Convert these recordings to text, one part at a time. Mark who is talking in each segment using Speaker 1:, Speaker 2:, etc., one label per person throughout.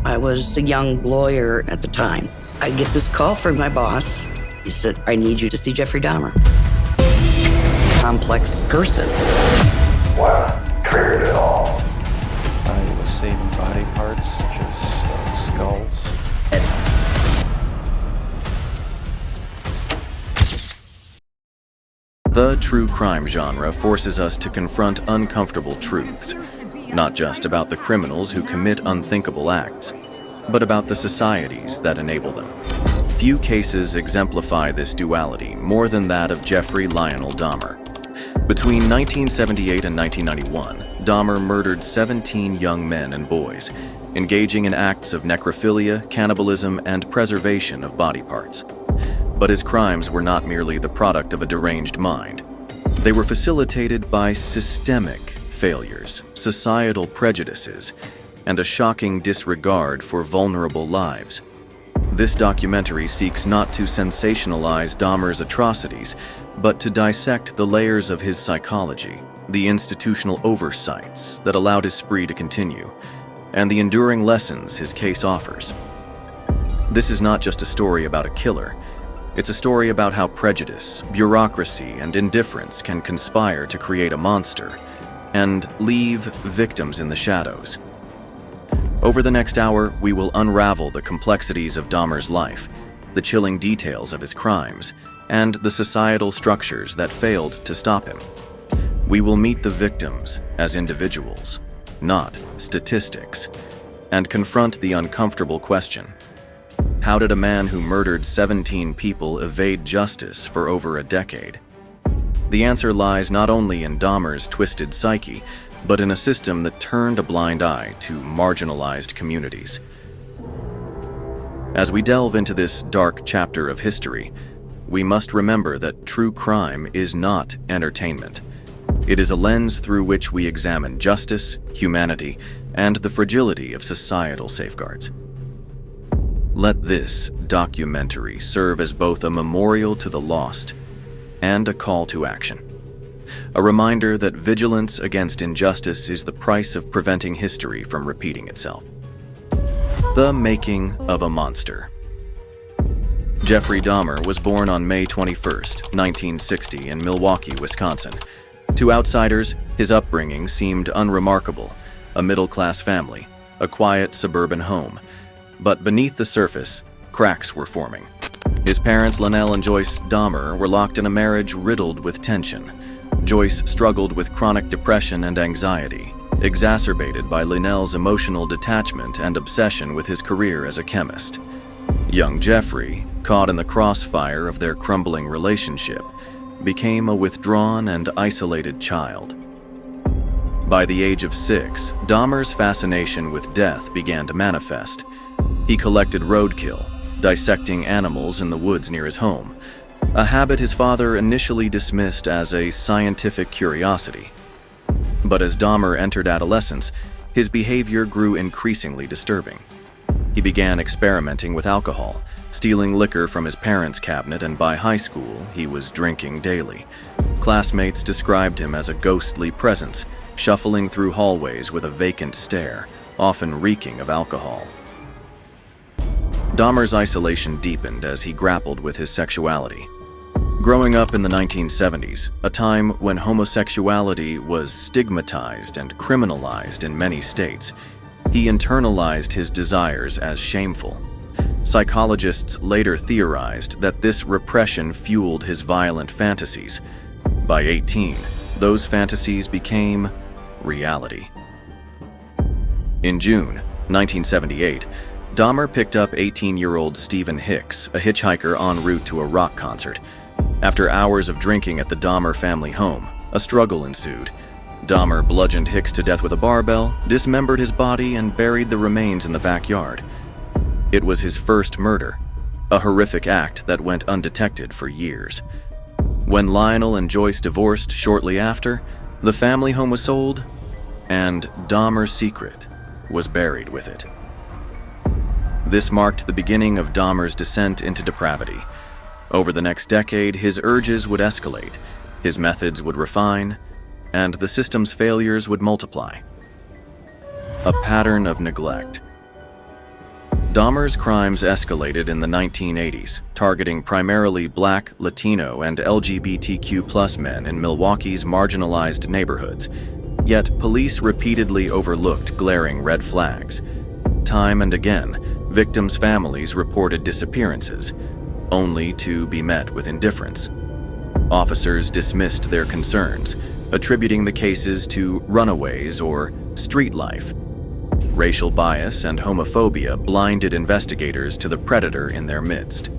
Speaker 1: I was a young lawyer at the time. I get this call from my boss. He said, I need you to see Jeffrey Dahmer. Complex person.
Speaker 2: What triggered it all?
Speaker 3: He was saving body parts such as skulls.
Speaker 4: The true crime genre forces us to confront uncomfortable truths, not just about the criminals who commit unthinkable acts, but about the societies that enable them. Few cases exemplify this duality more than that of Jeffrey Lionel Dahmer. Between 1978 and 1991, Dahmer murdered 17 young men and boys, engaging in acts of necrophilia, cannibalism, and preservation of body parts. But his crimes were not merely the product of a deranged mind. They were facilitated by systemic failures, societal prejudices, and a shocking disregard for vulnerable lives. This documentary seeks not to sensationalize Dahmer's atrocities, but to dissect the layers of his psychology, the institutional oversights that allowed his spree to continue, and the enduring lessons his case offers. This is not just a story about a killer. It's a story about how prejudice, bureaucracy, and indifference can conspire to create a monster and leave victims in the shadows. Over the next hour, we will unravel the complexities of Dahmer's life, the chilling details of his crimes, and the societal structures that failed to stop him. We will meet the victims as individuals, not statistics, and confront the uncomfortable question: how did a man who murdered 17 people evade justice for over a decade? The answer lies not only in Dahmer's twisted psyche, but in a system that turned a blind eye to marginalized communities. As we delve into this dark chapter of history, we must remember that true crime is not entertainment. It is a lens through which we examine justice, humanity, and the fragility of societal safeguards. Let this documentary serve as both a memorial to the lost and a call to action. A reminder that vigilance against injustice is the price of preventing history from repeating itself. The making of a monster. Jeffrey Dahmer was born on May 21, 1960 in Milwaukee, Wisconsin. To outsiders, his upbringing seemed unremarkable: a middle-class family, a quiet suburban home. But beneath the surface, cracks were forming. His parents, Linnell and Joyce Dahmer, were locked in a marriage riddled with tension. Joyce struggled with chronic depression and anxiety, exacerbated by Linnell's emotional detachment and obsession with his career as a chemist. Young Jeffrey, caught in the crossfire of their crumbling relationship, became a withdrawn and isolated child. By the age of 6, Dahmer's fascination with death began to manifest. He collected roadkill, dissecting animals in the woods near his home, a habit his father initially dismissed as a scientific curiosity. But as Dahmer entered adolescence, his behavior grew increasingly disturbing. He began experimenting with alcohol, stealing liquor from his parents' cabinet, and by high school, he was drinking daily. Classmates described him as a ghostly presence, shuffling through hallways with a vacant stare, often reeking of alcohol. Dahmer's isolation deepened as he grappled with his sexuality. Growing up in the 1970s, a time when homosexuality was stigmatized and criminalized in many states, he internalized his desires as shameful. Psychologists later theorized that this repression fueled his violent fantasies. By 18, those fantasies became reality. In June 1978, Dahmer picked up 18-year-old Stephen Hicks, a hitchhiker en route to a rock concert. After hours of drinking at the Dahmer family home, a struggle ensued. Dahmer bludgeoned Hicks to death with a barbell, dismembered his body, and buried the remains in the backyard. It was his first murder, a horrific act that went undetected for years. When Lionel and Joyce divorced shortly after, the family home was sold, and Dahmer's secret was buried with it. This marked the beginning of Dahmer's descent into depravity. Over the next decade, his urges would escalate, his methods would refine, and the system's failures would multiply. A pattern of neglect. Dahmer's crimes escalated in the 1980s, targeting primarily Black, Latino, and LGBTQ+ men in Milwaukee's marginalized neighborhoods. Yet police repeatedly overlooked glaring red flags. Time and again, victims' families reported disappearances, only to be met with indifference. Officers dismissed their concerns, attributing the cases to runaways or street life. Racial bias and homophobia blinded investigators to the predator in their midst.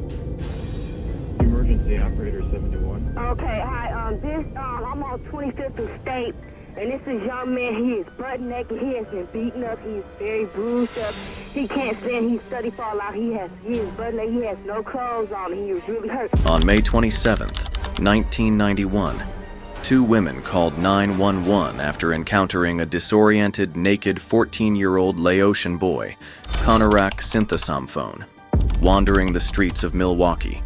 Speaker 5: Emergency operator 71.
Speaker 6: Okay, hi, I'm on 25th and State, and this is young man. He is butt naked. He has been beaten up. He is very bruised up. He can't stand. He's study fall out. He is butt naked. He has no clothes on. He is really hurt.
Speaker 4: On May 27th, 1991, two women called 911 after encountering a disoriented, naked 14-year-old Laotian boy, Konarak Synthesamphone, wandering the streets of Milwaukee.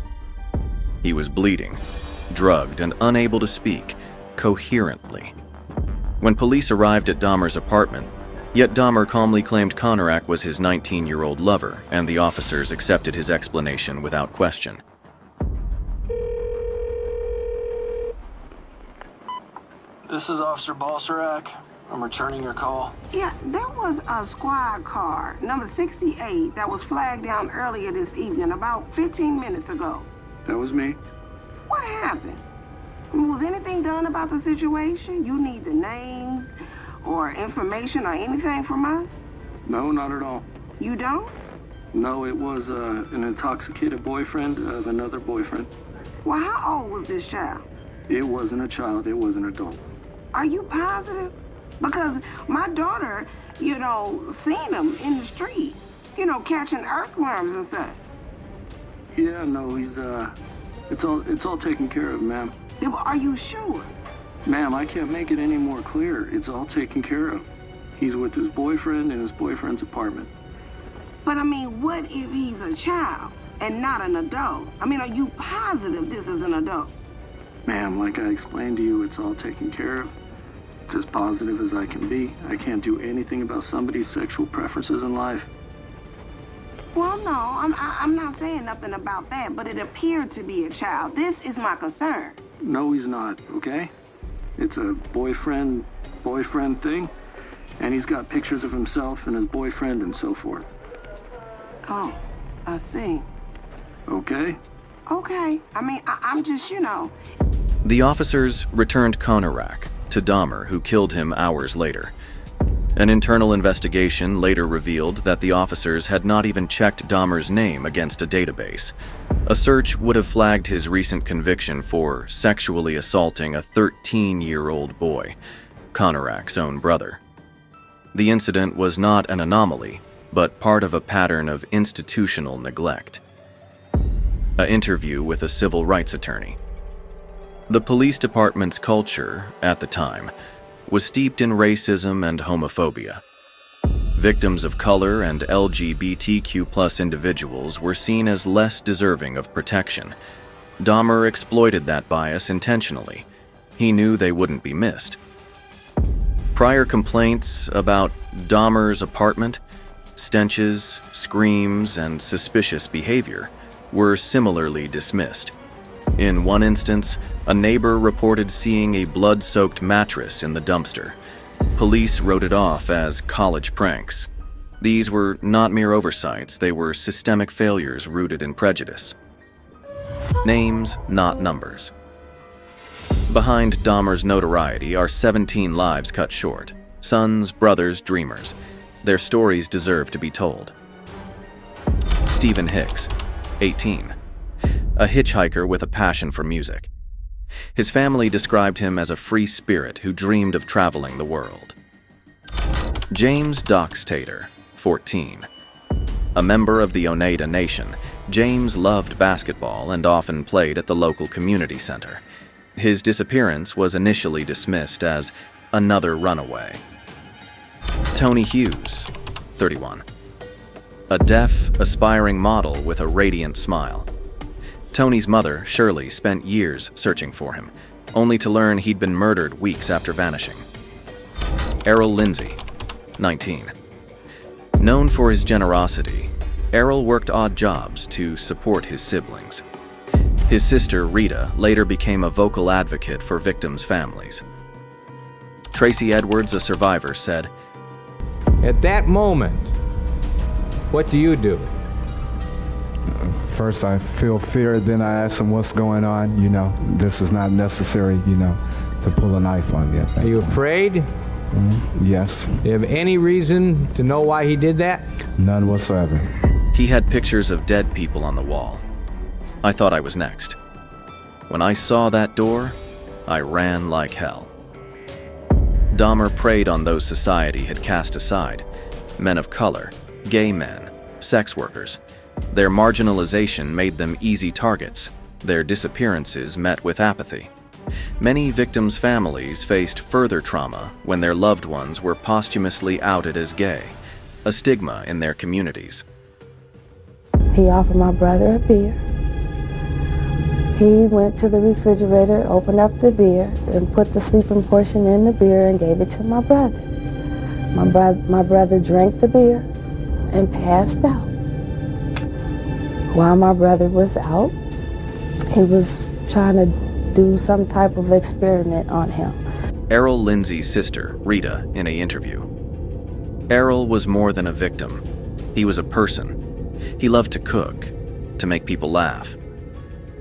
Speaker 4: He was bleeding, drugged, and unable to speak coherently. When police arrived at Dahmer's apartment, yet Dahmer calmly claimed Konarak was his 19-year-old lover, and the officers accepted his explanation without question.
Speaker 7: This is Officer Balsarak. I'm returning your call.
Speaker 8: Yeah, there was a squad car, number 68, that was flagged down earlier this evening, about 15 minutes ago.
Speaker 7: That was me.
Speaker 8: What happened? Was anything done about the situation? You need the names or information or anything from us?
Speaker 7: No, not at all.
Speaker 8: You don't?
Speaker 7: No, it was an intoxicated boyfriend of another boyfriend.
Speaker 8: Well, how old was this child?
Speaker 7: It wasn't a child, it was an adult.
Speaker 8: Are you positive? Because my daughter, seen him in the street, catching earthworms and stuff.
Speaker 7: Yeah, no, he's, it's all taken care of, ma'am.
Speaker 8: Yeah, but are you sure?
Speaker 7: Ma'am, I can't make it any more clear. It's all taken care of. He's with his boyfriend in his boyfriend's apartment.
Speaker 8: But what if he's a child and not an adult? Are you positive this is an adult?
Speaker 7: Ma'am, like I explained to you, it's all taken care of. It's as positive as I can be. I can't do anything about somebody's sexual preferences in life.
Speaker 8: Well, no, I'm not saying nothing about that, but it appeared to be a child. This is my concern.
Speaker 7: No, he's not, okay? It's a boyfriend thing, and he's got pictures of himself and his boyfriend and so forth.
Speaker 8: Oh, I see.
Speaker 7: Okay?
Speaker 8: Okay. I'm just,
Speaker 4: The officers returned Konarak to Dahmer, who killed him hours later. An internal investigation later revealed that the officers had not even checked Dahmer's name against a database. A search would have flagged his recent conviction for sexually assaulting a 13-year-old boy, Konarak's own brother. The incident was not an anomaly, but part of a pattern of institutional neglect. An interview with a civil rights attorney. The police department's culture, at the time, was steeped in racism and homophobia. Victims of color and LGBTQ+ individuals were seen as less deserving of protection. Dahmer exploited that bias intentionally. He knew they wouldn't be missed. Prior complaints about Dahmer's apartment, stenches, screams, and suspicious behavior were similarly dismissed. In one instance, a neighbor reported seeing a blood-soaked mattress in the dumpster. Police wrote it off as college pranks. These were not mere oversights, they were systemic failures rooted in prejudice. Names, not numbers. Behind Dahmer's notoriety are 17 lives cut short. Sons, brothers, dreamers. Their stories deserve to be told. Stephen Hicks, 18. A hitchhiker with a passion for music. His family described him as a free spirit who dreamed of traveling the world. James Doxtator, 14. A member of the Oneida Nation, James loved basketball and often played at the local community center. His disappearance was initially dismissed as another runaway. Tony Hughes, 31. A deaf, aspiring model with a radiant smile. Tony's mother, Shirley, spent years searching for him, only to learn he'd been murdered weeks after vanishing. Errol Lindsay, 19. Known for his generosity, Errol worked odd jobs to support his siblings. His sister, Rita, later became a vocal advocate for victims' families. Tracy Edwards, a survivor, said,
Speaker 5: "At that moment, what do you do?"
Speaker 9: First, I feel fear, then I ask them what's going on. This is not necessary, to pull a knife on me.
Speaker 5: Are you afraid?
Speaker 9: Yes.
Speaker 5: Do you have any reason to know why he did that?
Speaker 9: None whatsoever.
Speaker 4: He had pictures of dead people on the wall. I thought I was next. When I saw that door, I ran like hell. Dahmer preyed on those society had cast aside: men of color, gay men, sex workers. Their marginalization made them easy targets. Their disappearances met with apathy. Many victims' families faced further trauma when their loved ones were posthumously outed as gay, a stigma in their communities.
Speaker 10: He offered my brother a beer. He went to the refrigerator, opened up the beer, and put the sleeping portion in the beer and gave it to my brother. My brother drank the beer and passed out. While my brother was out, he was trying to do some type of experiment on him.
Speaker 4: Errol Lindsay's sister, Rita, in an interview. Errol was more than a victim. He was a person. He loved to cook, to make people laugh.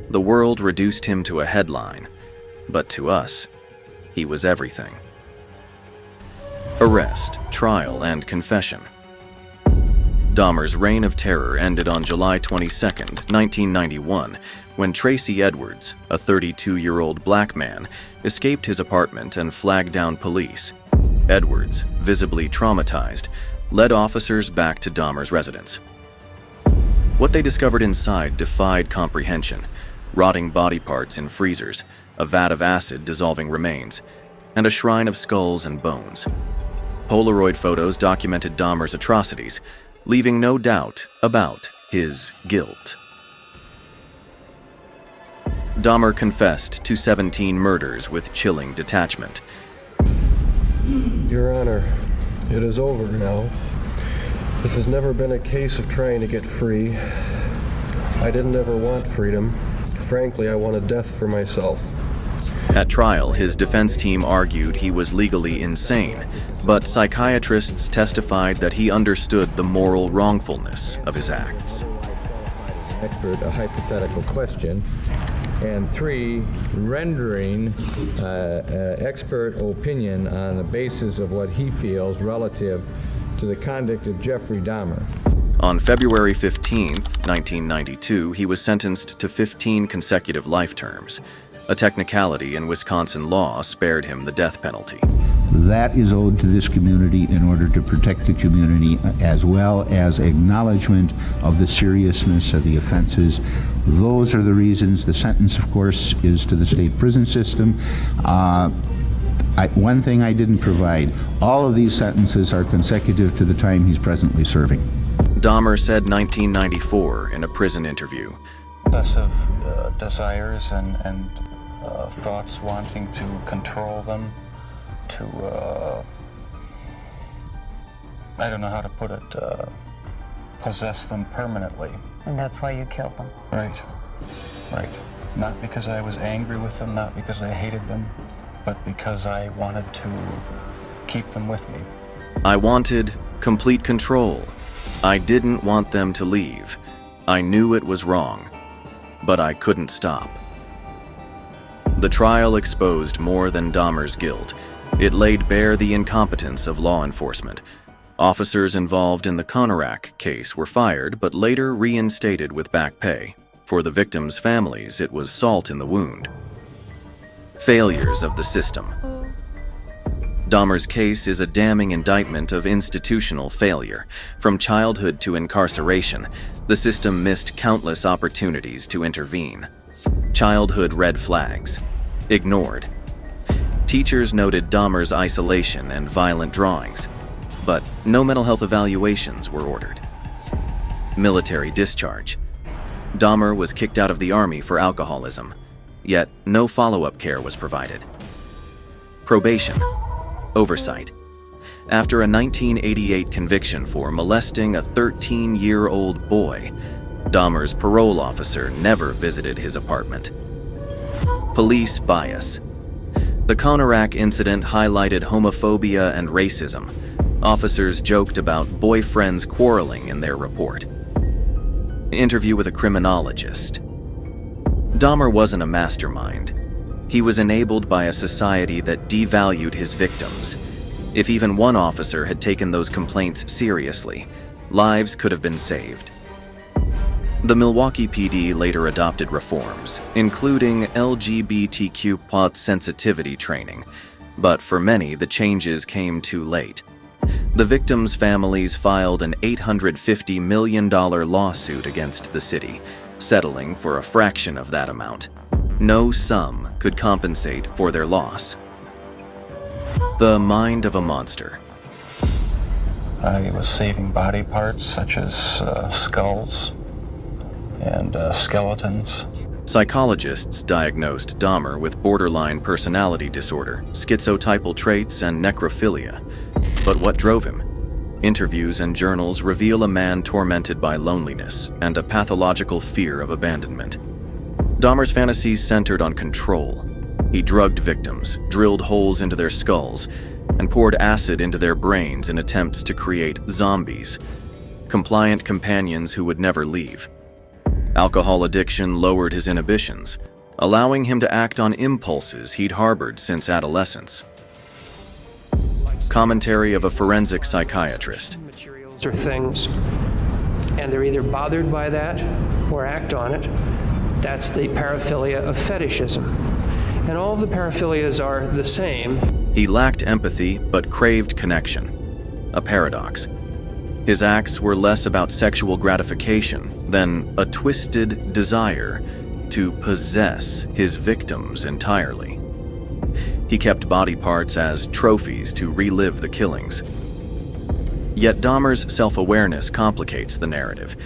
Speaker 4: The world reduced him to a headline, but to us, he was everything. Arrest, trial, and confession. Dahmer's reign of terror ended on July 22, 1991, when Tracy Edwards, a 32-year-old black man, escaped his apartment and flagged down police. Edwards, visibly traumatized, led officers back to Dahmer's residence. What they discovered inside defied comprehension: rotting body parts in freezers, a vat of acid dissolving remains, and a shrine of skulls and bones. Polaroid photos documented Dahmer's atrocities, leaving no doubt about his guilt. Dahmer confessed to 17 murders with chilling detachment.
Speaker 11: Your Honor, it is over now. This has never been a case of trying to get free. I didn't ever want freedom. Frankly, I wanted death for myself.
Speaker 4: At trial, his defense team argued he was legally insane, but psychiatrists testified that he understood the moral wrongfulness of his acts.
Speaker 5: Expert, a hypothetical question. And 3, rendering expert opinion on the basis of what he feels relative to the conduct of Jeffrey Dahmer.
Speaker 4: On February 15, 1992, he was sentenced to 15 consecutive life terms. A technicality in Wisconsin law spared him the death penalty.
Speaker 12: That is owed to this community in order to protect the community, as well as acknowledgement of the seriousness of the offenses. Those are the reasons. The sentence, of course, is to the state prison system. One thing I didn't provide: all of these sentences are consecutive to the time he's presently serving.
Speaker 4: Dahmer said 1994 in a prison interview.
Speaker 3: Obsessive desires and thoughts wanting to control them, to, I don't know how to put it, possess them permanently.
Speaker 13: And that's why you killed them.
Speaker 3: Right. Not because I was angry with them, not because I hated them, but because I wanted to keep them with me.
Speaker 4: I wanted complete control. I didn't want them to leave. I knew it was wrong, but I couldn't stop. The trial exposed more than Dahmer's guilt. It laid bare the incompetence of law enforcement. Officers involved in the Konarak case were fired, but later reinstated with back pay. For the victims' families, it was salt in the wound. Failures of the system. Dahmer's case is a damning indictment of institutional failure. From childhood to incarceration, the system missed countless opportunities to intervene. Childhood red flags. Ignored. Teachers noted Dahmer's isolation and violent drawings, but no mental health evaluations were ordered. Military discharge. Dahmer was kicked out of the Army for alcoholism, yet no follow-up care was provided. Probation. Oversight. after a 1988 conviction for molesting a 13-year-old boy. Dahmer's parole officer never visited his apartment. Police bias. The Conorak incident highlighted homophobia and racism. Officers joked about boyfriends quarreling in their report. Interview with a criminologist. Dahmer wasn't a mastermind. He was enabled by a society that devalued his victims. If even one officer had taken those complaints seriously, lives could have been saved. The Milwaukee PD later adopted reforms, including LGBTQ+ sensitivity training, but for many, the changes came too late. The victims' families filed an $850 million lawsuit against the city, settling for a fraction of that amount. No sum could compensate for their loss. The mind of a monster.
Speaker 3: I was saving body parts such as skulls and skeletons.
Speaker 4: Psychologists diagnosed Dahmer with borderline personality disorder, schizotypal traits, and necrophilia. But what drove him? Interviews and journals reveal a man tormented by loneliness and a pathological fear of abandonment. Dahmer's fantasies centered on control. He drugged victims, drilled holes into their skulls, and poured acid into their brains in attempts to create zombies, compliant companions who would never leave. Alcohol addiction lowered his inhibitions, allowing him to act on impulses he'd harbored since adolescence. Commentary of a forensic psychiatrist.
Speaker 13: Materials or things, and they're either bothered by that or act on it. That's the paraphilia of fetishism. And all the paraphilias are the same.
Speaker 4: He lacked empathy but craved connection, a paradox. His acts were less about sexual gratification than a twisted desire to possess his victims entirely. He kept body parts as trophies to relive the killings. Yet Dahmer's self-awareness complicates the narrative.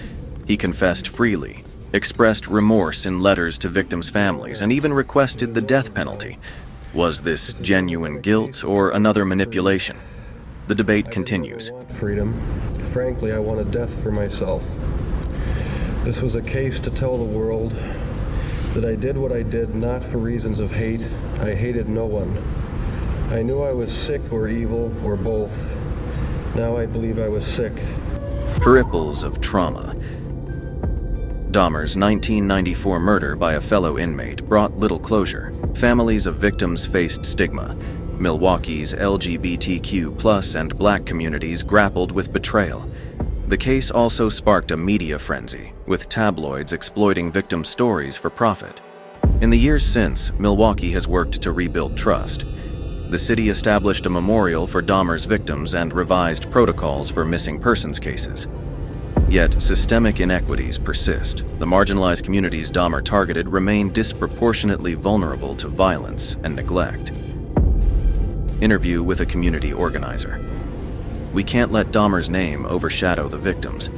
Speaker 4: He confessed freely, expressed remorse in letters to victims' families, and even requested the death penalty. Was this genuine guilt or another manipulation? The debate continues.
Speaker 11: I want freedom. Frankly, I wanted death for myself. This was a case to tell the world that I did what I did not for reasons of hate. I hated no one. I knew I was sick or evil or both. Now I believe I was sick.
Speaker 4: Ripples of trauma. Dahmer's 1994 murder by a fellow inmate brought little closure. Families of victims faced stigma. Milwaukee's LGBTQ+ and Black communities grappled with betrayal. The case also sparked a media frenzy, with tabloids exploiting victim stories for profit. In the years since, Milwaukee has worked to rebuild trust. The city established a memorial for Dahmer's victims and revised protocols for missing persons cases. Yet, systemic inequities persist. The marginalized communities Dahmer targeted remain disproportionately vulnerable to violence and neglect. Interview with a community organizer. We can't let Dahmer's name overshadow the victims.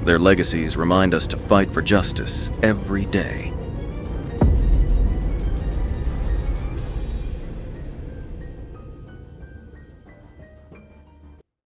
Speaker 4: Their legacies remind us to fight for justice every day.